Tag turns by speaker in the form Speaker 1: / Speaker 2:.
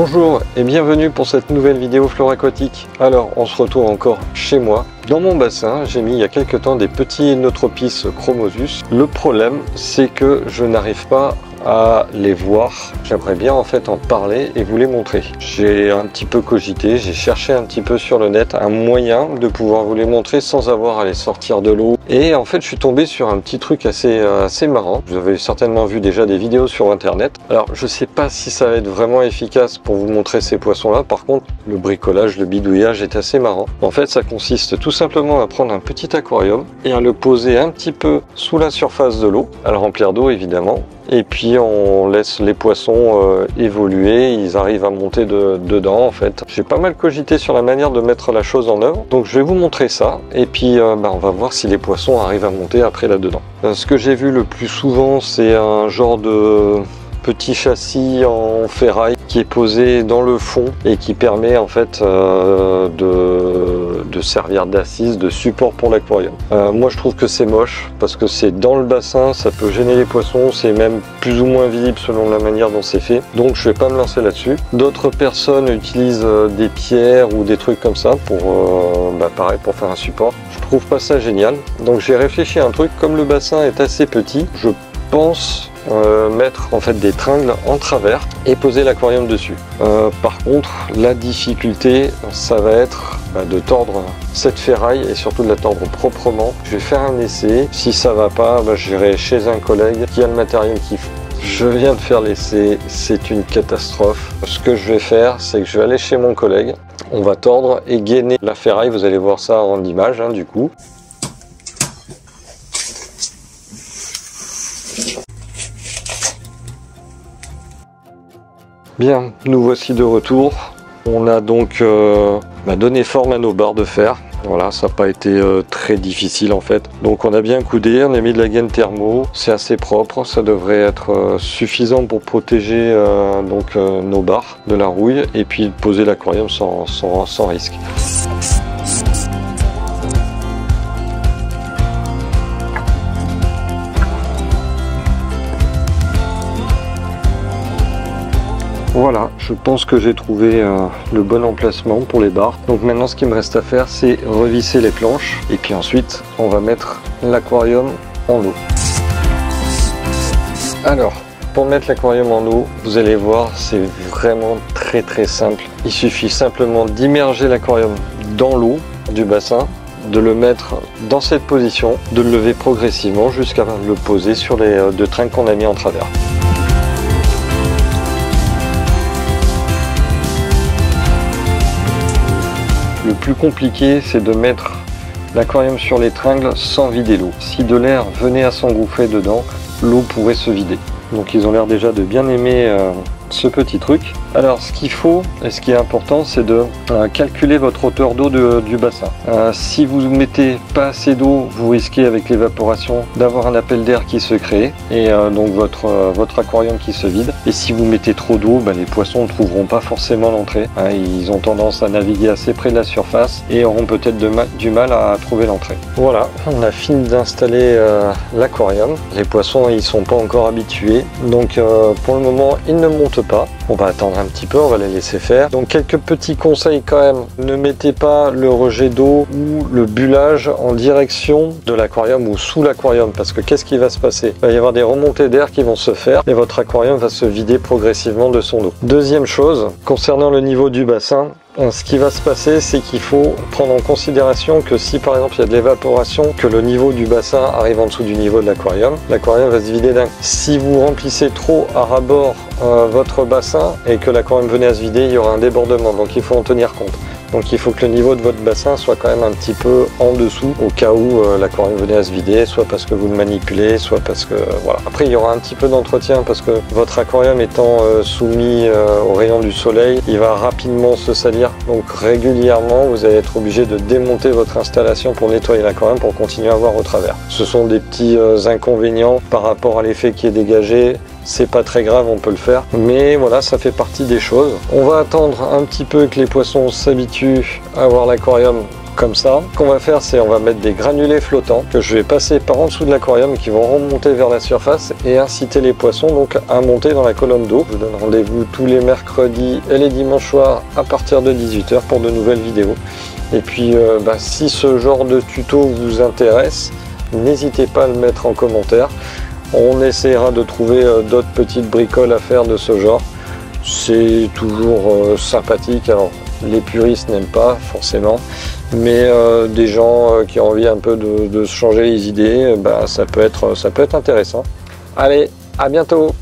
Speaker 1: Bonjour et bienvenue pour cette nouvelle vidéo flore aquatique. Alors on se retrouve encore chez moi. Dans mon bassin, j'ai mis il y a quelques temps des petits Neotropis chromosus. Le problème, c'est que je n'arrive pas à les voir. J'aimerais bien en fait en parler et vous les montrer. J'ai un petit peu cogité, j'ai cherché un petit peu sur le net un moyen de pouvoir vous les montrer sans avoir à les sortir de l'eau. Et en fait, je suis tombé sur un petit truc assez marrant. Vous avez certainement vu déjà des vidéos sur internet. Alors, je sais pas si ça va être vraiment efficace pour vous montrer ces poissons-là. Par contre, le bricolage, le bidouillage est assez marrant. En fait, ça consiste tout simplement à prendre un petit aquarium et à le poser un petit peu sous la surface de l'eau, à le remplir d'eau évidemment. Et puis on laisse les poissons évoluer, ils arrivent à monter dedans en fait. J'ai pas mal cogité sur la manière de mettre la chose en œuvre, donc je vais vous montrer ça. Et puis on va voir si les poissons arrivent à monter après là-dedans. Ce que j'ai vu le plus souvent, c'est un genre de petit châssis en ferraille qui est posé dans le fond et qui permet en fait de servir d'assise, de support pour l'aquarium. Moi je trouve que c'est moche parce que c'est dans le bassin, ça peut gêner les poissons, c'est même plus ou moins visible selon la manière dont c'est fait, donc je vais pas me lancer là-dessus. D'autres personnes utilisent des pierres ou des trucs comme ça pour pareil, pour faire un support. Je trouve pas ça génial, donc j'ai réfléchi à un truc. Comme le bassin est assez petit, je pense mettre en fait des tringles en travers et poser l'aquarium dessus. Par contre, la difficulté, ça va être de tordre cette ferraille et surtout de la tordre proprement. Je vais faire un essai. Si ça va pas, j'irai chez un collègue qui a le matériel qu'il faut. Je viens de faire l'essai, c'est une catastrophe. Ce que je vais faire, c'est que je vais aller chez mon collègue. On va tordre et gainer la ferraille. Vous allez voir ça en image du coup. Bien, nous voici de retour. On a donc donné forme à nos barres de fer. Voilà, ça n'a pas été très difficile en fait. Donc on a bien coudé, on a mis de la gaine thermo, c'est assez propre, ça devrait être suffisant pour protéger nos barres de la rouille et puis poser l'aquarium sans risque. Voilà, je pense que j'ai trouvé le bon emplacement pour les barres. Donc maintenant ce qu'il me reste à faire, c'est revisser les planches et puis ensuite on va mettre l'aquarium en eau. Alors, pour mettre l'aquarium en eau, vous allez voir, c'est vraiment très simple. Il suffit simplement d'immerger l'aquarium dans l'eau du bassin, de le mettre dans cette position, de le lever progressivement jusqu'à le poser sur les deux tringles qu'on a mis en travers. Le plus compliqué, c'est de mettre l'aquarium sur les tringles sans vider l'eau. Si de l'air venait à s'engouffrer dedans, l'eau pourrait se vider. Donc ils ont l'air déjà de bien aimer ce petit truc. Alors ce qu'il faut et ce qui est important, c'est de calculer votre hauteur d'eau du bassin. Si vous ne mettez pas assez d'eau, vous risquez avec l'évaporation d'avoir un appel d'air qui se crée et donc votre aquarium qui se vide. Et si vous mettez trop d'eau, les poissons ne trouveront pas forcément l'entrée. Ils ont tendance à naviguer assez près de la surface et auront peut-être du mal à trouver l'entrée. Voilà, on a fini d'installer l'aquarium. Les poissons ils sont pas encore habitués, donc pour le moment ils ne montent pas. On va attendre un petit peu, on va les laisser faire. Donc quelques petits conseils quand même. Ne mettez pas le rejet d'eau ou le bullage en direction de l'aquarium ou sous l'aquarium parce que qu'est-ce qui va se passer? Il va y avoir des remontées d'air qui vont se faire et votre aquarium va se vider progressivement de son eau. Deuxième chose, concernant le niveau du bassin, ce qui va se passer, c'est qu'il faut prendre en considération que si par exemple il y a de l'évaporation, que le niveau du bassin arrive en dessous du niveau de l'aquarium va se vider d'un coup. Si vous remplissez trop à ras-bord votre bassin et que l'aquarium venait à se vider, il y aura un débordement, donc il faut en tenir compte. Donc il faut que le niveau de votre bassin soit quand même un petit peu en dessous au cas où l'aquarium venait à se vider, soit parce que vous le manipulez, soit parce que voilà. Après il y aura un petit peu d'entretien parce que votre aquarium étant soumis aux rayons du soleil, il va rapidement se salir. Donc régulièrement vous allez être obligé de démonter votre installation pour nettoyer l'aquarium pour continuer à voir au travers. Ce sont des petits inconvénients par rapport à l'effet qui est dégagé. C'est pas très grave, on peut le faire, mais voilà, ça fait partie des choses. On va attendre un petit peu que les poissons s'habituent à voir l'aquarium comme ça. Ce qu'on va faire, c'est on va mettre des granulés flottants que je vais passer par en dessous de l'aquarium qui vont remonter vers la surface et inciter les poissons donc à monter dans la colonne d'eau. Je vous donne rendez-vous tous les mercredis et les dimanches soirs à partir de 18 h pour de nouvelles vidéos. Et puis si ce genre de tuto vous intéresse, n'hésitez pas à le mettre en commentaire. On essaiera de trouver d'autres petites bricoles à faire de ce genre. C'est toujours sympathique. Alors les puristes n'aiment pas forcément, mais des gens qui ont envie un peu de se changer les idées, ça peut être intéressant. Allez, à bientôt!